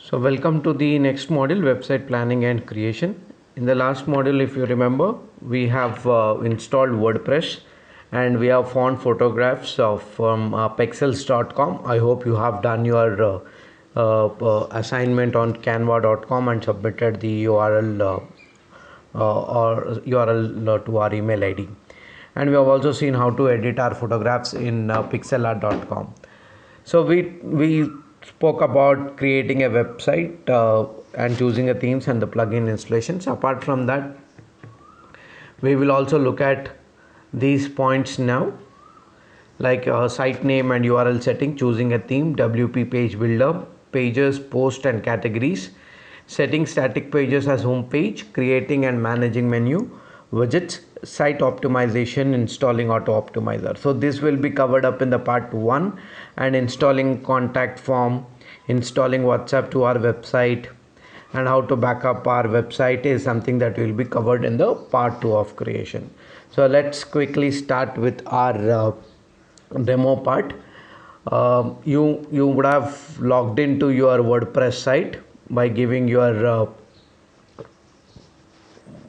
So welcome to the next module, website planning and creation. In the last module, if you remember, we have installed WordPress and we have found photographs of from pexels.com. I hope you have done your assignment on canva.com and submitted the URL or URL to our email ID. And we have also seen how to edit our photographs in pixelart.com. So we spoke about creating a website and choosing a themes and the plugin installations. Apart from that, we will also look at these points now, like site name and URL setting, choosing a theme, WP page builder, pages, post and categories, setting static pages as home page, creating and managing menu, widgets, site optimization, installing auto optimizer. So this will be covered up in the part 1, and installing contact form, installing WhatsApp to our website, and how to back up our website is something that will be covered in the part 2 of creation. So let's quickly start with our demo part. You would have logged into your WordPress site by giving your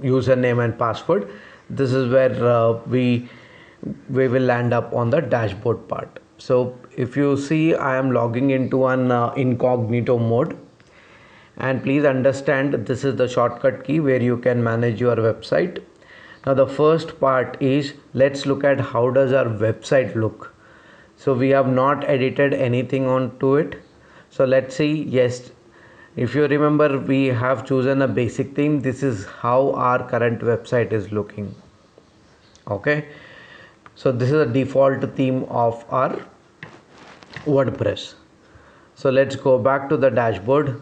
username and password. This is where we will land up on the dashboard part. So if you see, I am logging into an incognito mode, and please understand this is the shortcut key where you can manage your website. Now the first part is, let's look at how does our website look. So we have not edited anything onto it. So let's see. Yes, if you remember, we have chosen a basic theme. This is how our current website is looking. Okay, so this is a default theme of our WordPress. So let's go back to the dashboard.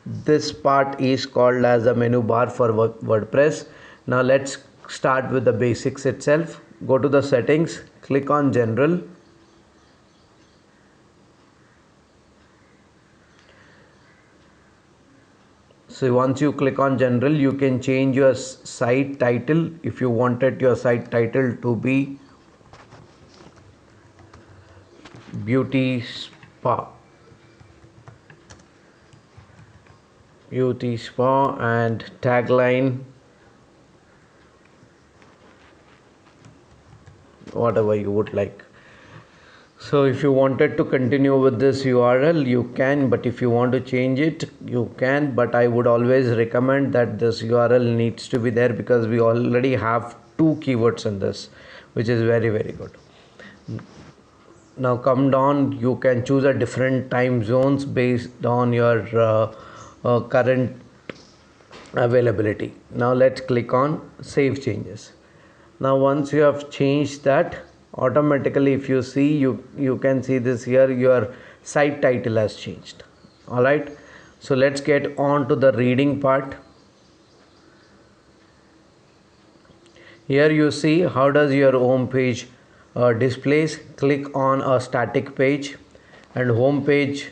This part is called as a menu bar for WordPress. Now let's start with the basics itself. Go to the settings, click on general. So once you click on general, you can change your site title. If you wanted your site title to be beauty spa and tagline whatever you would like. So if you wanted to continue with this URL, you can, but if you want to change it, you can. But I would always recommend that this URL needs to be there, because we already have 2 keywords in this, which is very good. Now come down, you can choose a different time zones based on your current availability. Now let's click on save changes. Now once you have changed that, automatically, if you see, you can see this here, your site title has changed. All right, so let's get on to the reading part. Here you see how does your home page displays. Click on a static page and home page.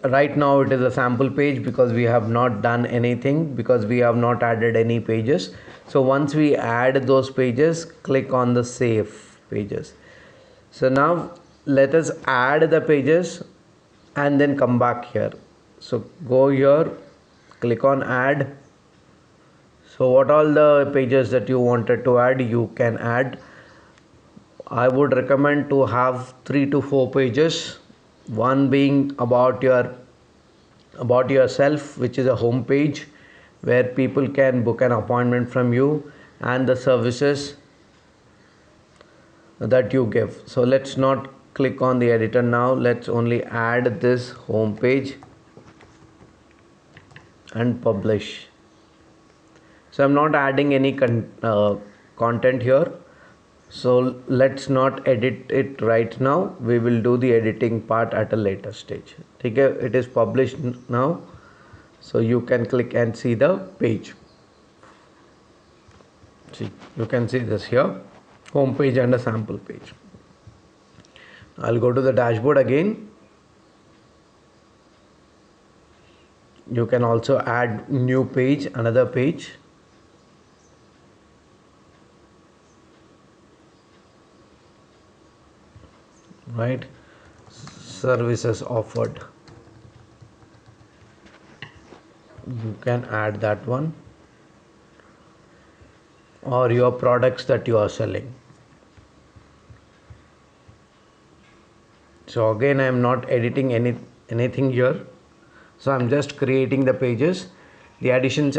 Right now it is a sample page because we have not done anything, because we have not added any pages. So once we add those pages, click on the save pages. So now let us add the pages and then come back here. So go here, click on add. So what all the pages that you wanted to add, you can add. I would recommend to have 3 to 4 pages. One being about yourself, which is a home page where people can book an appointment from you, and the services that you give. So let's not click on the editor now. Let's only add this home page and publish. So I'm not adding any content here. So let's not edit it right now. We will do the editing part at a later stage. Okay, it is published now. So you can click and see the page. See, you can see this here, home page and a sample page. I'll go to the dashboard again. You can also add new page, another page. Right, services offered. You can add that one, or your products that you are selling. So again, I am not editing anything here, so I'm just creating the pages. The additions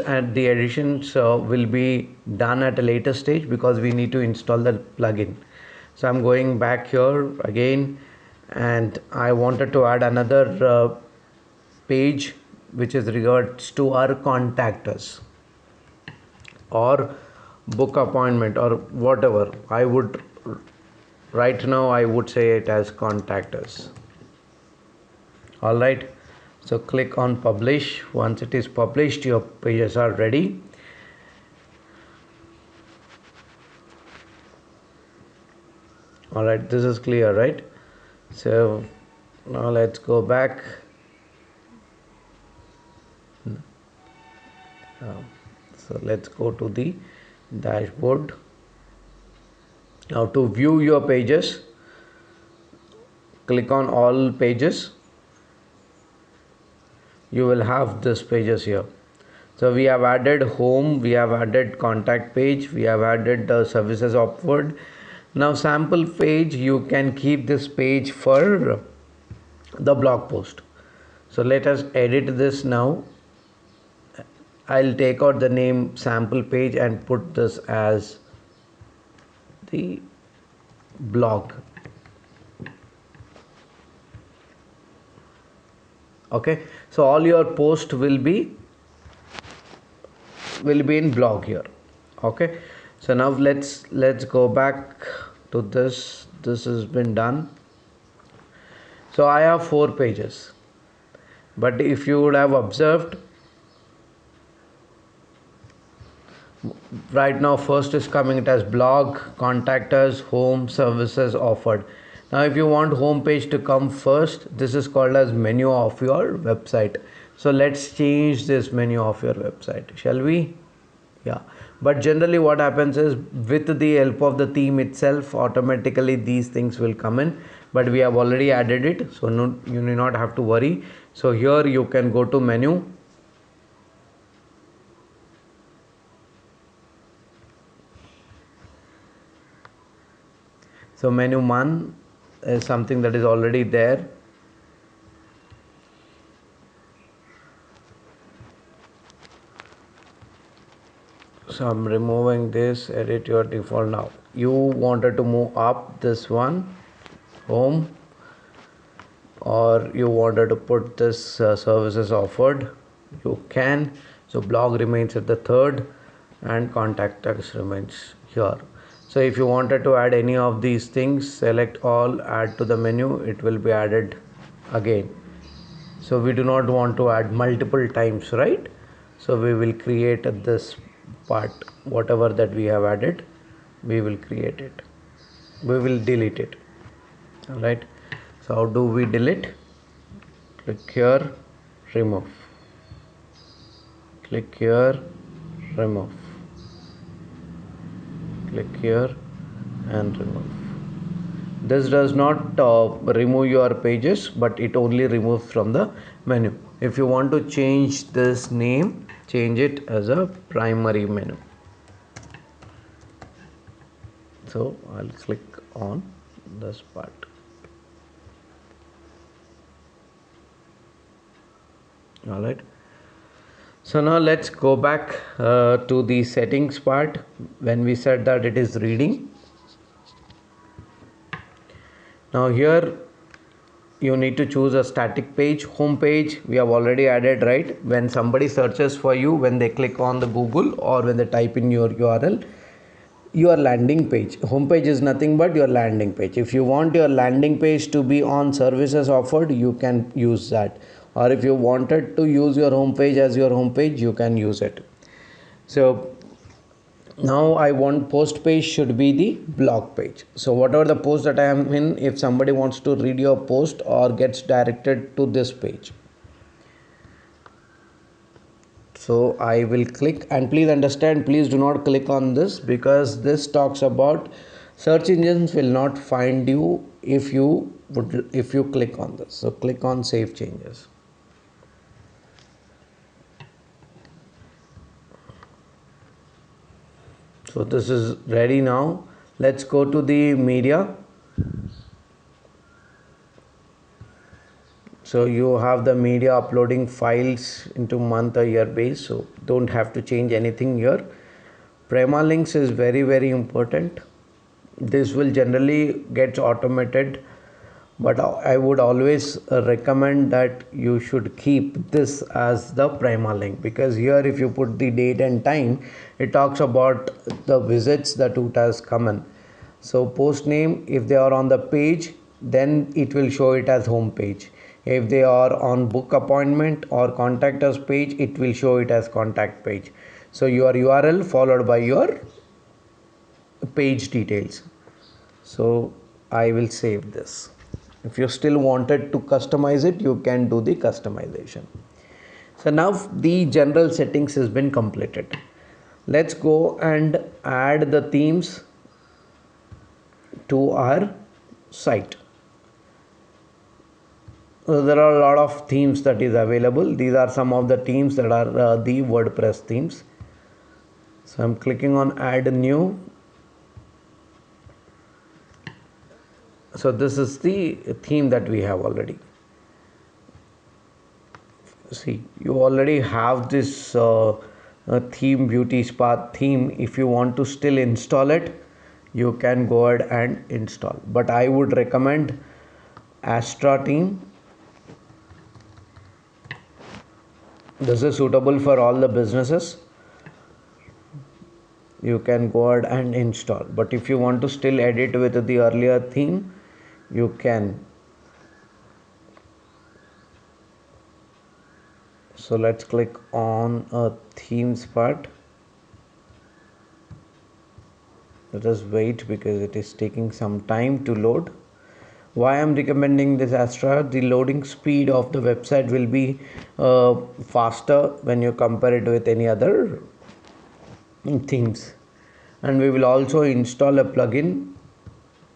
will be done at a later stage because we need to install the plugin. So I'm going back here again, and I wanted to add another page which is regards to our contact us or book appointment or whatever. Right now I would say it as contact us. All right, so click on publish. Once it is published, your pages are ready. All right, this is clear, right? So now let's go back. So let's go to the dashboard. Now to view your pages, click on all pages. You will have this pages here. So we have added home, we have added contact page, we have added the services offered. Now sample page, you can keep this page for the blog post. So let us edit this now. I'll take out the name sample page and put this as the blog. Okay, so all your post will be in blog here. Okay, so now let's go back to this. This has been done. So I have 4 pages, but if you would have observed, right now first is coming it as blog, contact us, home, services offered. Now if you want home page to come first, this is called as menu of your website. So let's change this menu of your website, shall we? Yeah, but generally what happens is with the help of the theme itself, automatically these things will come in, but we have already added it, so no, you need not have to worry. So here you can go to menu. So menu 1 is something that is already there. So I'm removing this, edit your default. Now you wanted to move up this one, home, or you wanted to put this services offered, you can. So blog remains at the 3rd and contact us remains here. So if you wanted to add any of these things, select all, add to the menu, it will be added again. So we do not want to add multiple times, right? So we will create this part, whatever that we have added, we will create it, we will delete it. All right, so how do we delete? Click here, remove, click here, remove, click here and remove. This does not remove your pages, but it only removes from the menu. If you want to change this name, change it as a primary menu. So I'll click on this part. All right, so now let's go back to the settings part. When we said that it is reading, now here you need to choose a static page. Home page we have already added, right? When somebody searches for you, when they click on the Google or when they type in your URL, your landing page, home page is nothing but your landing page. If you want your landing page to be on services offered, you can use that, or if you wanted to use your home page as your home page, you can use it. So now I want post page should be the blog page. So whatever the post that I am in, if somebody wants to read your post or gets directed to this page, so I will click, and please understand, please do not click on this because this talks about Search engines will not find you if you click on this. So click on save changes. So this is ready now. Let's go to the media. So you have the media uploading files into month or year base, so don't have to change anything here. Permalinks is very important. This will generally get automated, but I would always recommend that you should keep this as the permalink, because here if you put the date and time, it talks about the visits that it has come in. So post name, if they are on the page, then it will show it as home page. If they are on book appointment or contact us page, it will show it as contact page. So your URL followed by your page details. So I will save this. If you still wanted to customize it, you can do the customization. So now the general settings has been completed. Let's go and add the themes to our site. So there are a lot of themes that is available. These are some of the themes that are the WordPress themes. So I'm clicking on add new. So this is the theme that we have already. See, you already have this theme, beauty spa theme. If you want to still install it, you can go ahead and install. But I would recommend Astra theme. This is suitable for all the businesses. You can go ahead and install. But if you want to still edit with the earlier theme, you can. So let's click on a themes part. Let us wait because it is taking some time to load. Why I'm recommending this Astra? The loading speed of the website will be faster when you compare it with any other themes. And we will also install a plugin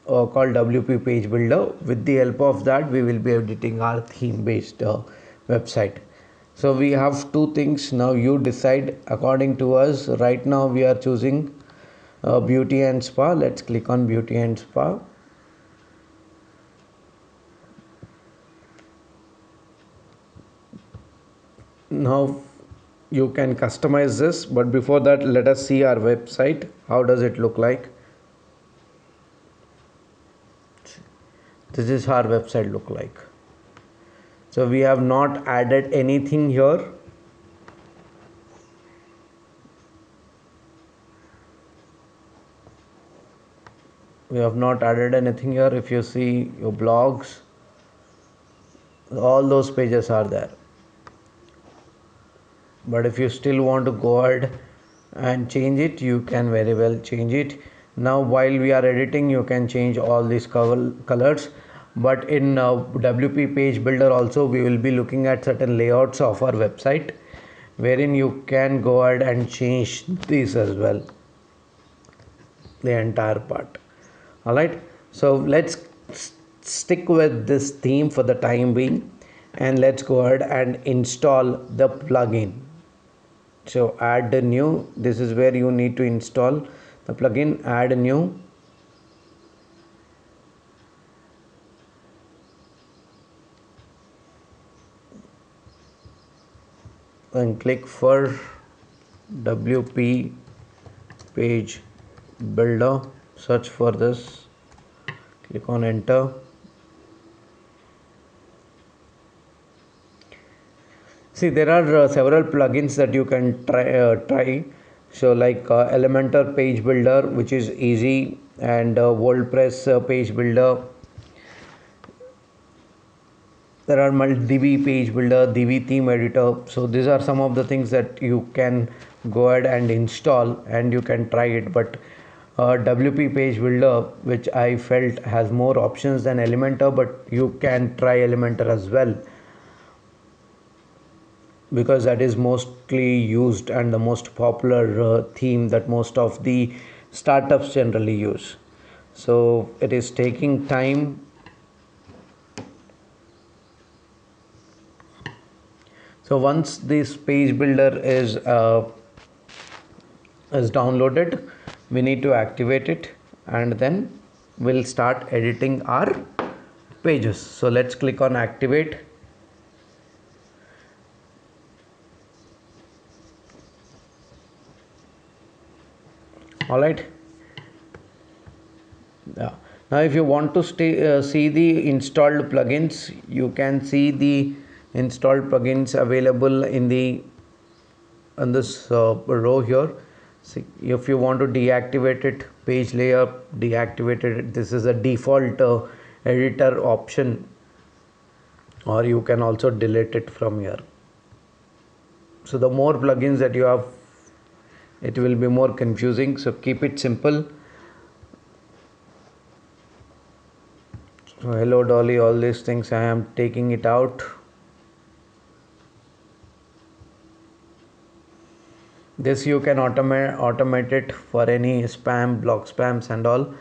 called WP Page Builder. With the help of that, we will be editing our theme based website. So we have two things. Now you decide according to us. Right now we are choosing beauty and spa. Let's click on beauty and spa. Now you can customize this, but before that, let us see our website. How does it look like? This is our website look like. So we have not added anything here. We have not added anything here. If you see your blogs, all those pages are there. But if you still want to go ahead and change it, you can very well change it. Now while we are editing, you can change all these colors. But in WP Page Builder also, we will be looking at certain layouts of our website, wherein you can go ahead and change these as well, the entire part. Alright, so let's stick with this theme for the time being, and let's go ahead and install the plugin. So add the new. This is where you need to install the plugin. Add a new. And click for WP Page Builder. Search for this. Click on enter. See, there are several plugins that you can try. So like Elementor Page Builder, which is easy, and WordPress Page Builder. There are DB Page Builder, DB Theme Editor. So these are some of the things that you can go ahead and install, and you can try it. But WP Page Builder, which I felt has more options than Elementor, but you can try Elementor as well, because that is mostly used and the most popular theme that most of the startups generally use. so it is taking time. So once this page builder is downloaded, we need to activate it, and then we'll start editing our pages. So let's click on activate. All right. Yeah. Now if you want to see the installed plugins, you can see the installed plugins available in this row here. See, if you want to deactivate it, page layer deactivated, this is a default editor option, or you can also delete it from here. So the more plugins that you have, it will be more confusing, so keep it simple. So hello Dolly, all these things I am taking it out. This you can automate it for any spam, block spams and all.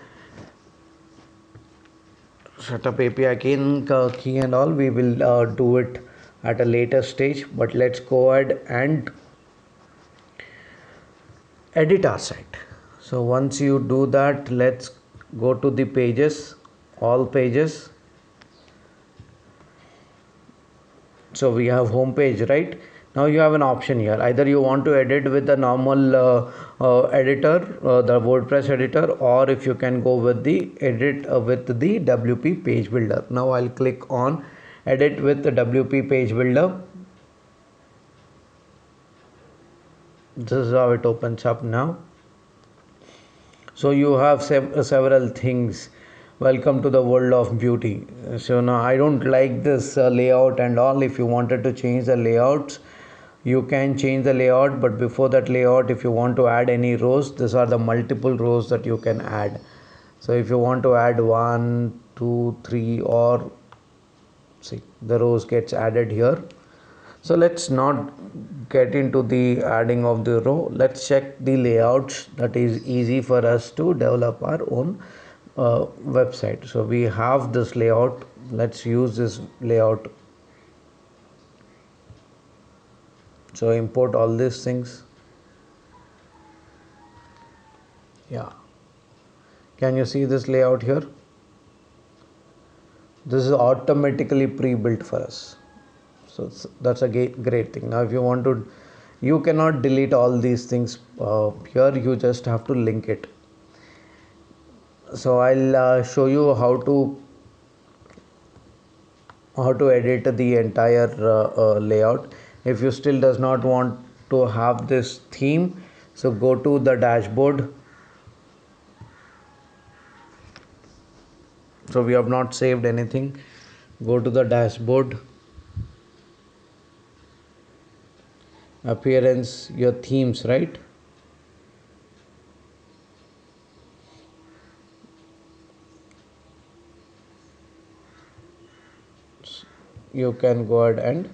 Setup API key and all, we will do it at a later stage, but let's go ahead and edit our site. So once you do that, let's go to the pages, all pages. So we have home page, right? Now you have an option here. Either you want to edit with the normal editor, the WordPress editor, or if you can go with the edit with the WP page builder. Now I'll click on edit with the WP page builder. This is how it opens up now. So you have several things. Welcome to the world of beauty. So now I don't like this layout and all. If you wanted to change the layouts, you can change the layout, but before that layout, if you want to add any rows, these are the multiple rows that you can add. So if you want to add 1, 2, 3, or see, the rows gets added here. So let's not get into the adding of the row. Let's check the layouts that is easy for us to develop our own website. So we have this layout. Let's use this layout. So import all these things. Yeah. Can you see this layout here? This is automatically pre-built for us. So that's a great thing. Now if you want to, you cannot delete all these things here. You just have to link it. So I'll show you how to edit the entire layout. If you still does not want to have this theme, so go to the dashboard. So we have not saved anything. Go to the dashboard, appearance, your themes, right? You can go ahead and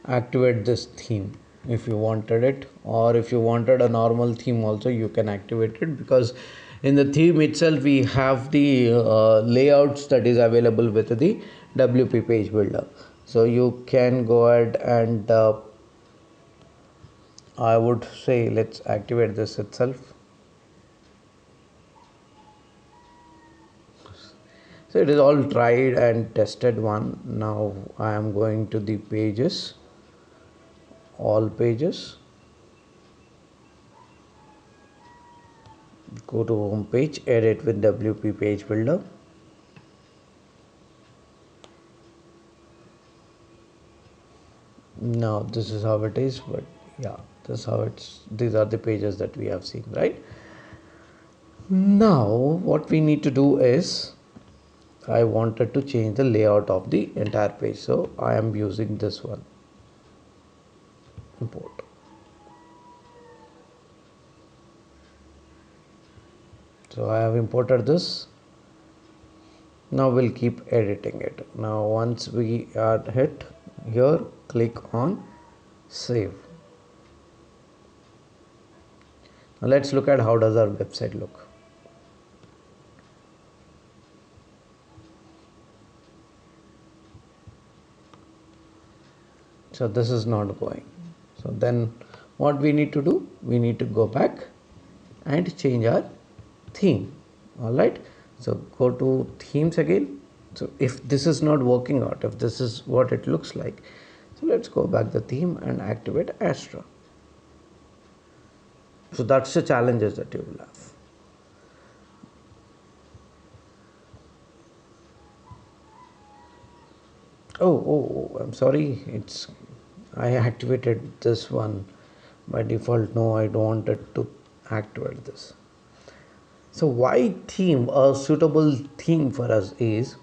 activate this theme if you wanted it, or if you wanted a normal theme also, you can activate it, because in the theme itself we have the layouts that is available with the WP page builder. So you can go ahead and I would say let's activate this itself. So it is all tried and tested one. Now I am going to the pages, all pages, go to home page, edit with WP page builder. Now this is how it is, but yeah, this is how these are the pages that we have seen, right? Now what we need to do is, I wanted to change the layout of the entire page, so I am using this one, import. So I have imported this. Now we'll keep editing it. Now once we are hit here, click on save. Now let's look at how does our website look. So this is not going. So then what we need to do, we need to go back and change our theme. All right, so go to themes again. So if this is not working out, if this is what it looks like, so let's go back the theme and activate Astra. So that's the challenges that you will have. I'm sorry, it's I activated this one by default. No, I don't want it to activate this. So why theme, a suitable theme for us is,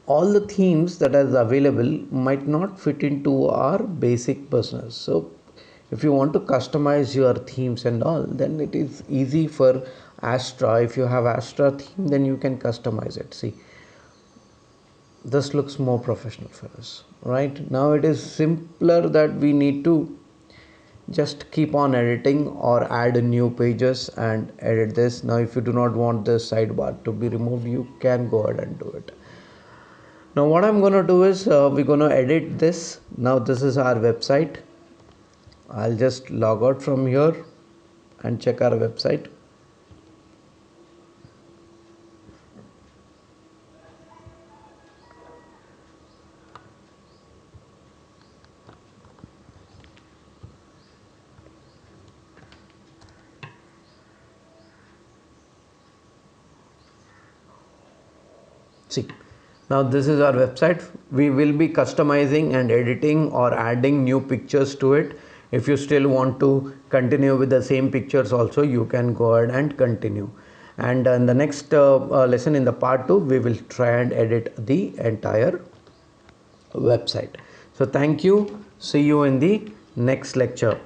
all the themes that are available might not fit into our basic business. So if you want to customize your themes and all, then it is easy for Astra. If you have Astra theme, then you can customize it. See, this looks more professional for us. Right now it is simpler that we need to just keep on editing or add new pages and edit this. Now if you do not want this sidebar to be removed, you can go ahead and do it. Now what I'm gonna do is, we're gonna edit this. Now this is our website. I'll just log out from here and check our website. See, now this is our website. We will be customizing and editing or adding new pictures to it. If you still want to continue with the same pictures also, you can go ahead and continue. And in the next lesson, in the part 2, we will try and edit the entire website. So thank you. See you in the next lecture.